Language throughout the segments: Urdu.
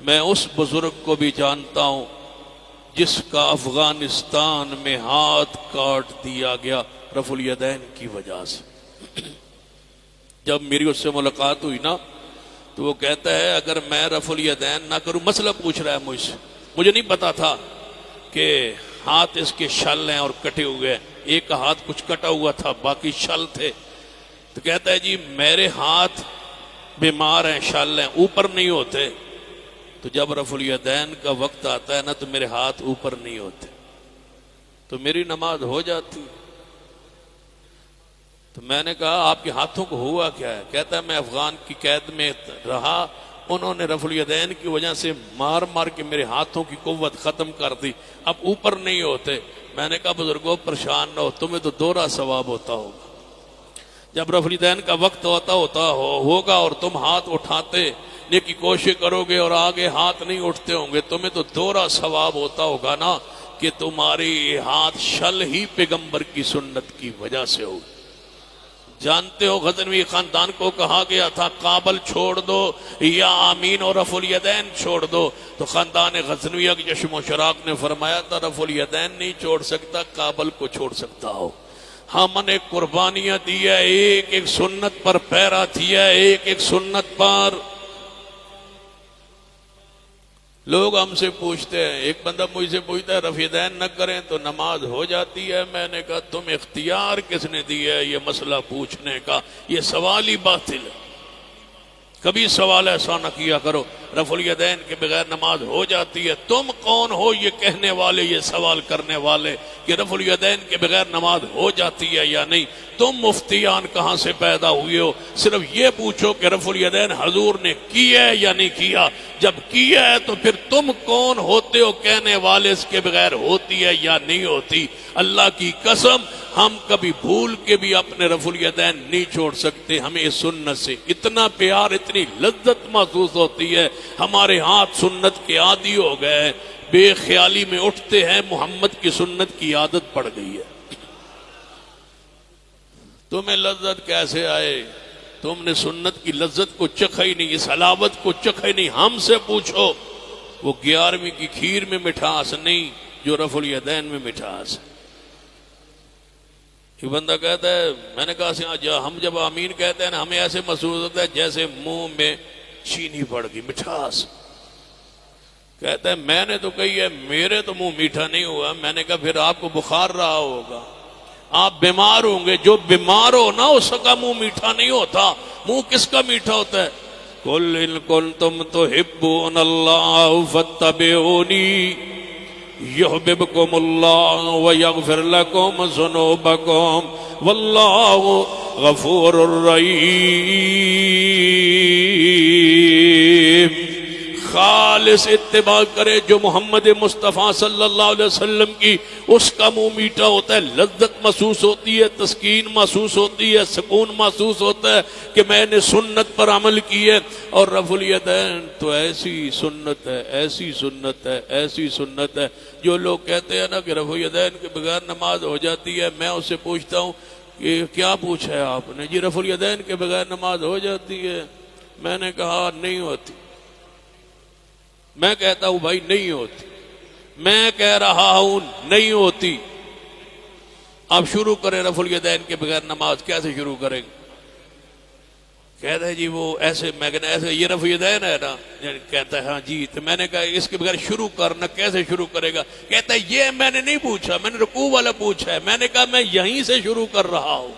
میں اس بزرگ کو بھی جانتا ہوں جس کا افغانستان میں ہاتھ کاٹ دیا گیا رفع الیدین کی وجہ سے۔ جب میری اس سے ملاقات ہوئی نا تو وہ کہتا ہے اگر میں رفع الیدین نہ کروں، مسئلہ پوچھ رہا ہے مجھ سے، مجھے نہیں پتا تھا کہ ہاتھ اس کے شل ہیں اور کٹے ہوئے ہیں، ایک ہاتھ کچھ کٹا ہوا تھا باقی شل تھے۔ تو کہتا ہے جی میرے ہاتھ بیمار ہیں، شل ہیں، اوپر نہیں ہوتے، تو جب رفع الیدین کا وقت آتا ہے نا تو میرے ہاتھ اوپر نہیں ہوتے، تو میری نماز ہو جاتی۔ تو میں نے کہا آپ کے ہاتھوں کو ہوا کیا ہے؟ کہتا ہے میں افغان کی قید میں رہا، انہوں نے رفع الیدین کی وجہ سے مار مار کے میرے ہاتھوں کی قوت ختم کر دی، اب اوپر نہیں ہوتے۔ میں نے کہا بزرگوں پریشان نہ ہو، تمہیں تو دوہرا ثواب ہوتا ہوگا، جب رفع الیدین کا وقت ہوگا اور تم ہاتھ اٹھاتے نیکی کوشش کرو گے اور آگے ہاتھ نہیں اٹھتے ہوں گے، تمہیں تو دوہرا ثواب ہوتا ہوگا نا کہ تمہاری ہاتھ شل ہی پیغمبر کی سنت کی وجہ سے ہو۔ جانتے ہو غزنوی خاندان کو کہا گیا تھا کابل چھوڑ دو یا آمین اور رفع الیدین چھوڑ دو، تو خاندان غزنویہ کے چشم و چراغ نے فرمایا تھا رفع الیدین نہیں چھوڑ سکتا، کابل کو چھوڑ سکتا ہو۔ ہم نے قربانیاں دی ہے، ایک ایک سنت پر پیرا دیا ہے، ایک ایک سنت پر۔ لوگ ہم سے پوچھتے ہیں، ایک بندہ مجھ سے پوچھتا ہے رفع الیدین نہ کریں تو نماز ہو جاتی ہے؟ میں نے کہا تم اختیار کس نے دی ہے یہ مسئلہ پوچھنے کا؟ یہ سوال ہی باطل ہے، کبھی سوال ایسا نہ کیا کرو رفع الیدین کے بغیر نماز ہو جاتی ہے۔ تم کون ہو یہ کہنے والے، یہ سوال کرنے والے کہ رفع الیدین کے بغیر نماز ہو جاتی ہے یا نہیں؟ تم مفتیان کہاں سے پیدا ہوئے ہو؟ صرف یہ پوچھو کہ رفع الیدین حضور نے کیا ہے یا نہیں کیا، جب کیا ہے تو پھر تم کون ہوتے ہو کہنے والے اس کے بغیر ہوتی ہے یا نہیں ہوتی؟ اللہ کی قسم ہم کبھی بھول کے بھی اپنے رفع الیدین نہیں چھوڑ سکتے، ہمیں اس سنت سے اتنا پیار، اتنی لذت محسوس ہوتی ہے، ہمارے ہاتھ سنت کے عادی ہو گئے، بے خیالی میں اٹھتے ہیں، محمد کی سنت کی عادت پڑ گئی ہے۔ تمہیں لذت کیسے آئے؟ تم نے سنت کی لذت کو چکھا ہی نہیں، اس حلاوت کو چکھا ہی نہیں۔ ہم سے پوچھو، وہ 11ویں کی کھیر میں مٹھاس نہیں جو رفع الیدین میں مٹھاس ہے۔ ایک بندہ کہتا ہے، میں نے کہا ہم جب آمین کہتے ہیں نا ہمیں ایسے محسوس ہوتا ہے جیسے منہ میں چینی پڑ گئی، مٹھاس۔ کہتا ہے میں نے تو کہی ہے میرے تو منہ میٹھا نہیں ہوا۔ میں نے کہا پھر آپ کو بخار رہا ہوگا، آپ بیمار ہوں گے، جو بیمار ہو نا اس کا منہ میٹھا نہیں ہوتا۔ منہ کس کا میٹھا ہوتا ہے؟ قل ان کنتم تحبون اللہ فاتبعونی یحببکم اللہ ویغفر لکم ذنوبکم واللہ غفور رحیم۔ خالص اتباع کرے جو محمد مصطفیٰ صلی اللہ علیہ وسلم کی، اس کا منہ میٹھا ہوتا ہے، لذت محسوس ہوتی ہے، تسکین محسوس ہوتی ہے، سکون محسوس ہوتا ہے کہ میں نے سنت پر عمل کی ہے۔ اور رفع الیدین تو ایسی سنت ہے، ایسی سنت ہے، ایسی سنت ہے۔ جو لوگ کہتے ہیں نا کہ رفع الیدین کے بغیر نماز ہو جاتی ہے، میں اس سے پوچھتا ہوں کہ کیا پوچھا ہے آپ نے؟ جی رفع الیدین کے بغیر نماز ہو جاتی ہے؟ میں نے کہا نہیں ہوتی۔ میں کہتا ہوں بھائی نہیں ہوتی، میں کہہ رہا ہوں نہیں ہوتی۔ آپ شروع کریں رفع الیدین کے بغیر نماز، کیسے شروع کریں گے؟ کہتا ہے جی وہ ایسے، میں کہنا ایسے یہ رفع الیدین ہے نا؟ کہتا ہے ہاں جی۔ تو میں نے کہا اس کے بغیر شروع کرنا، کیسے شروع کرے گا؟ کہتا ہے یہ میں نے نہیں پوچھا، میں نے رکوع والا پوچھا ہے۔ میں نے کہا میں یہیں سے شروع کر رہا ہوں۔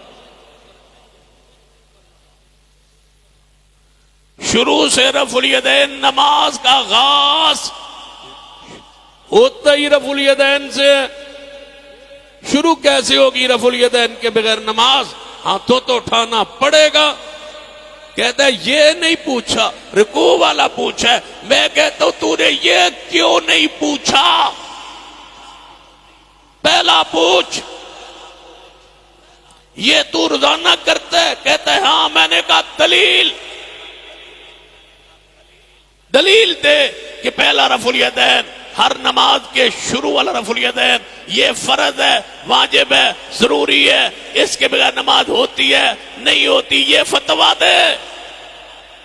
شروع سے رفع الیدین نماز کا آغاز ہوتا ہی رفع الیدین سے۔ شروع کیسے ہوگی رفع الیدین کے بغیر نماز؟ ہاتھوں تو اٹھانا پڑے گا۔ کہتا ہے یہ نہیں پوچھا، رکوع والا پوچھا ہے۔ میں کہتا ہوں تو نے یہ کیوں نہیں پوچھا؟ پہلا پوچھ، یہ تو روزانہ کرتا ہے؟ کہتا ہے ہاں۔ میں نے کہا دلیل دے کہ پہلا رفع الیدین ہر نماز کے شروع والا رفع الیدین یہ فرض ہے، واجب ہے، ضروری ہے، اس کے بغیر نماز ہوتی ہے نہیں ہوتی؟ یہ فتویٰ دے۔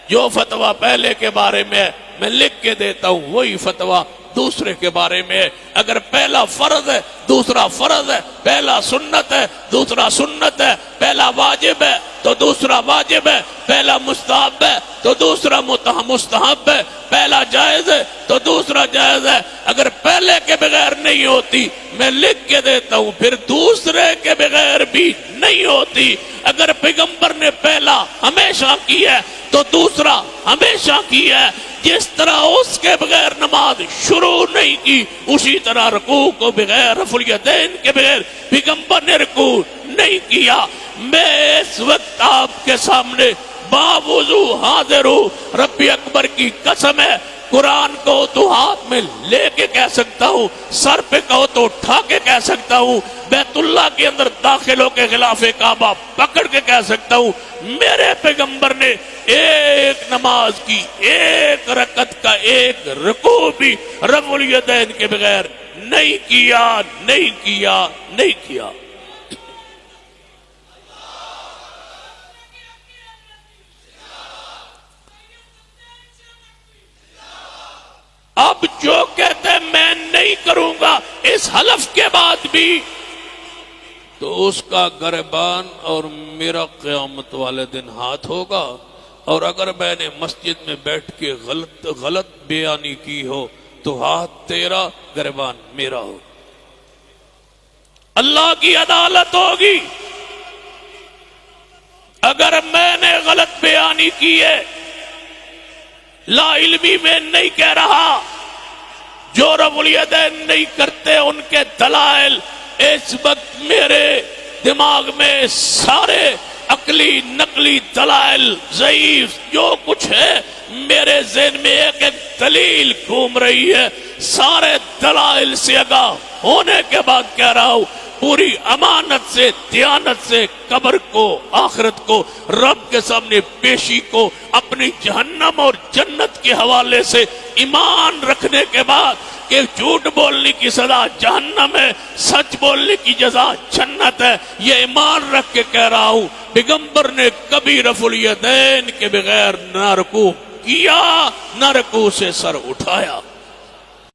جو فتویٰ پہلے کے بارے میں میں لکھ کے دیتا ہوں وہی فتویٰ دوسرے کے بارے میں ہے۔ اگر پہلا فرض ہے دوسرا فرض ہے، پہلا سنت ہے دوسرا سنت ہے، پہلا واجب ہے تو دوسرا واجب ہے، پہلا مستحب ہے تو دوسرا مستحب ہے، پہلا جائز ہے تو دوسرا جائز ہے۔ اگر پہلے کے بغیر نہیں ہوتی میں لکھ کے دیتا ہوں، پھر دوسرے کے بغیر بھی نہیں ہوتی۔ اگر پیغمبر نے پہلا ہمیشہ کی ہے تو دوسرا ہمیشہ کی ہے۔ جس طرح اس کے بغیر نماز شروع نہیں کی، اسی طرح رکوع کو بغیر رفع الیدین کے بغیر پیغمبر نے رکوع نہیں کیا۔ میں اس وقت آپ کے سامنے باوضو حاضر ہوں، رب اکبر کی قسم ہے، قرآن کو تو ہاتھ میں لے کے کہہ سکتا ہوں، سر پہ کہو تو اٹھا کے کہہ سکتا ہوں، بیت اللہ کے اندر داخل ہو کے خلاف کعبہ پکڑ کے کہہ سکتا ہوں، میرے پیغمبر نے ایک نماز کی ایک رکعت کا ایک رکوع بھی رفع الیدین کے بغیر نہیں کیا، نہیں کیا، نہیں کیا۔ اب جو کہتے ہیں میں نہیں کروں گا اس حلف کے بعد بھی، تو اس کا گریبان اور میرا قیامت والے دن ہاتھ ہوگا، اور اگر میں نے مسجد میں بیٹھ کے غلط بیانی کی ہو تو ہاتھ تیرا گریبان میرا ہو۔ اللہ کی عدالت ہوگی۔ اگر میں نے غلط بیانی کی ہے، لا علمی میں نہیں کہہ رہا، جو رفع الیدین نہیں کرتے ان کے دلائل اس وقت میرے دماغ میں سارے عقلی نقلی دلائل ضعیف جو کچھ ہے میرے ذہن میں ایک ایک دلیل گھوم رہی ہے، سارے دلائل سے آگاہ ہونے کے بعد کہہ رہا ہوں، پوری امانت سے دیانت سے قبر کو آخرت کو رب کے سامنے پیشی کو اپنی جہنم اور جنت کے حوالے سے ایمان رکھنے کے بعد کہ جھوٹ بولنے کی سزا جہنم ہے، سچ بولنے کی جزا جنت ہے، یہ ایمان رکھ کے کہہ رہا ہوں، پیغمبر نے کبھی رفع الیدین کے بغیر نہ رکوع کیا نہ رکوع سے سر اٹھایا۔